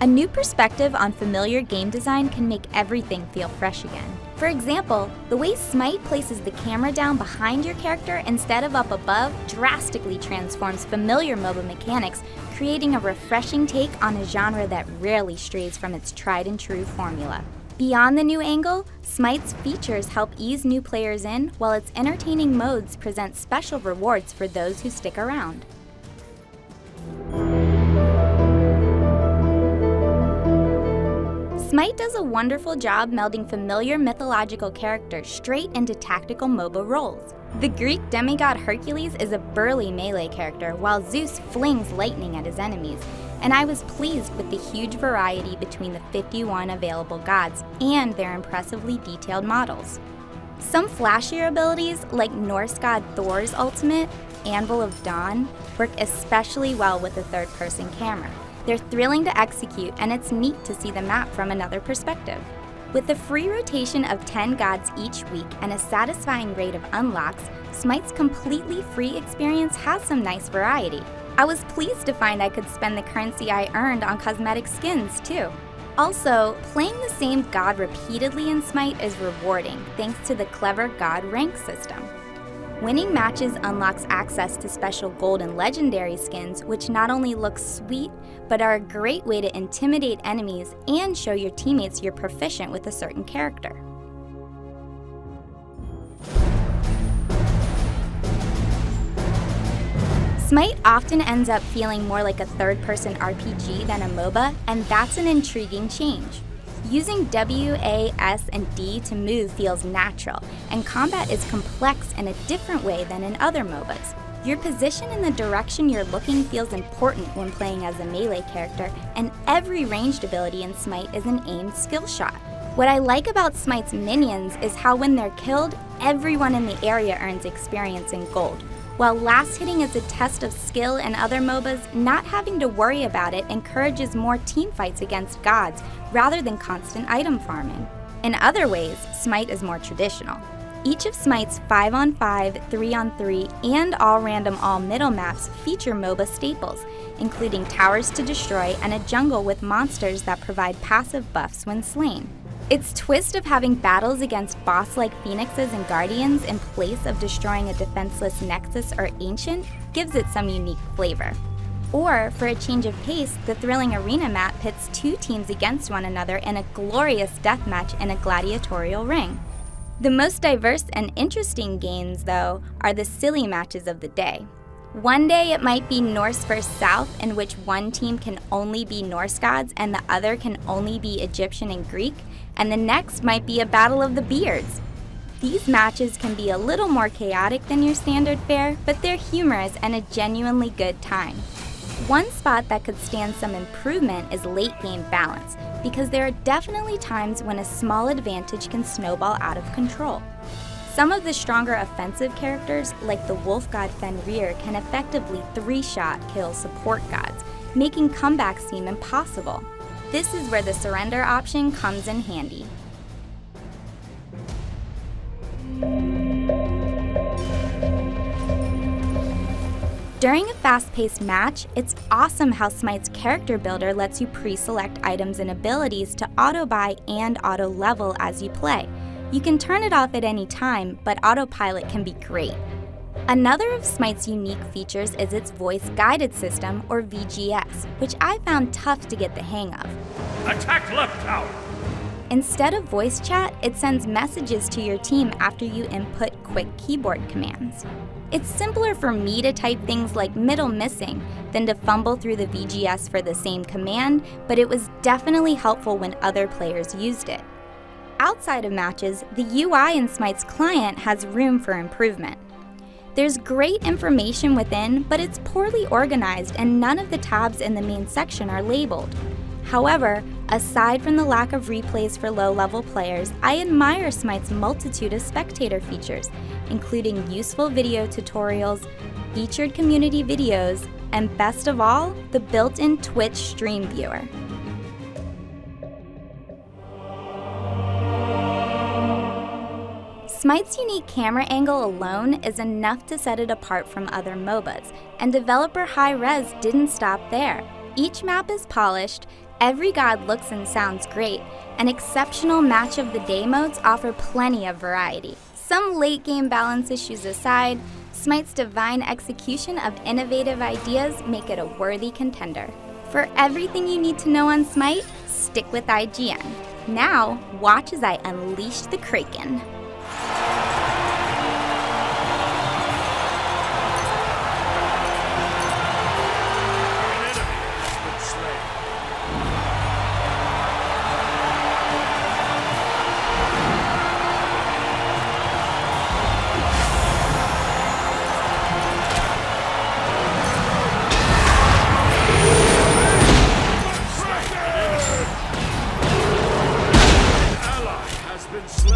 A new perspective on familiar game design can make everything feel fresh again. For example, the way Smite places the camera down behind your character instead of up above drastically transforms familiar MOBA mechanics, creating a refreshing take on a genre that rarely strays from its tried-and-true formula. Beyond the new angle, Smite's features help ease new players in, while its entertaining modes present special rewards for those who stick around. Smite does a wonderful job melding familiar mythological characters straight into tactical MOBA roles. The Greek demigod Hercules is a burly melee character, while Zeus flings lightning at his enemies, and I was pleased with the huge variety between the 51 available gods and their impressively detailed models. Some flashier abilities, like Norse god Thor's ultimate, Anvil of Dawn, work especially well with a third-person camera. They're thrilling to execute, and it's neat to see the map from another perspective. With a free rotation of 10 gods each week and a satisfying rate of unlocks, Smite's completely free experience has some nice variety. I was pleased to find I could spend the currency I earned on cosmetic skins, too. Also, playing the same god repeatedly in Smite is rewarding, thanks to the clever god rank system. Winning matches unlocks access to special gold and legendary skins, which not only look sweet, but are a great way to intimidate enemies and show your teammates you're proficient with a certain character. Smite often ends up feeling more like a third-person RPG than a MOBA, and that's an intriguing change. Using W, A, S, and D to move feels natural, and combat is complex in a different way than in other MOBAs. Your position in the direction you're looking feels important when playing as a melee character, and every ranged ability in Smite is an aimed skill shot. What I like about Smite's minions is how when they're killed, everyone in the area earns experience and gold. While last hitting is a test of skill in other MOBAs, not having to worry about it encourages more teamfights against gods rather than constant item farming. In other ways, Smite is more traditional. Each of Smite's 5-on-5, 3-on-3, and all-random all-middle maps feature MOBA staples, including towers to destroy and a jungle with monsters that provide passive buffs when slain. Its twist of having battles against boss-like phoenixes and guardians in place of destroying a defenseless nexus or ancient gives it some unique flavor. Or, for a change of pace, the thrilling arena map pits two teams against one another in a glorious deathmatch in a gladiatorial ring. The most diverse and interesting games, though, are the silly matches of the day. One day it might be Norse vs. South, in which one team can only be Norse gods and the other can only be Egyptian and Greek, and the next might be a battle of the beards. These matches can be a little more chaotic than your standard fare, but they're humorous and a genuinely good time. One spot that could stand some improvement is late game balance, because there are definitely times when a small advantage can snowball out of control. Some of the stronger offensive characters, like the wolf god Fenrir, can effectively 3-shot kill support gods, making comebacks seem impossible. This is where the surrender option comes in handy. During a fast-paced match, it's awesome how Smite's character builder lets you pre-select items and abilities to auto-buy and auto-level as you play. You can turn it off at any time, but autopilot can be great. Another of Smite's unique features is its voice-guided system, or VGS, which I found tough to get the hang of. Attack left tower! Instead of voice chat, it sends messages to your team after you input quick keyboard commands. It's simpler for me to type things like middle missing than to fumble through the VGS for the same command, but it was definitely helpful when other players used it. Outside of matches, the UI in Smite's client has room for improvement. There's great information within, but it's poorly organized and none of the tabs in the main section are labeled. However, aside from the lack of replays for low-level players, I admire Smite's multitude of spectator features, including useful video tutorials, featured community videos, and best of all, the built-in Twitch stream viewer. Smite's unique camera angle alone is enough to set it apart from other MOBAs, and developer Hi-Rez didn't stop there. Each map is polished, Every god looks and sounds great, and exceptional match of the day modes offer plenty of variety. Some late game balance issues aside, Smite's divine execution of innovative ideas make it a worthy contender. For everything you need to know on Smite, stick with IGN. Now, watch as I unleash the Kraken. Been slain.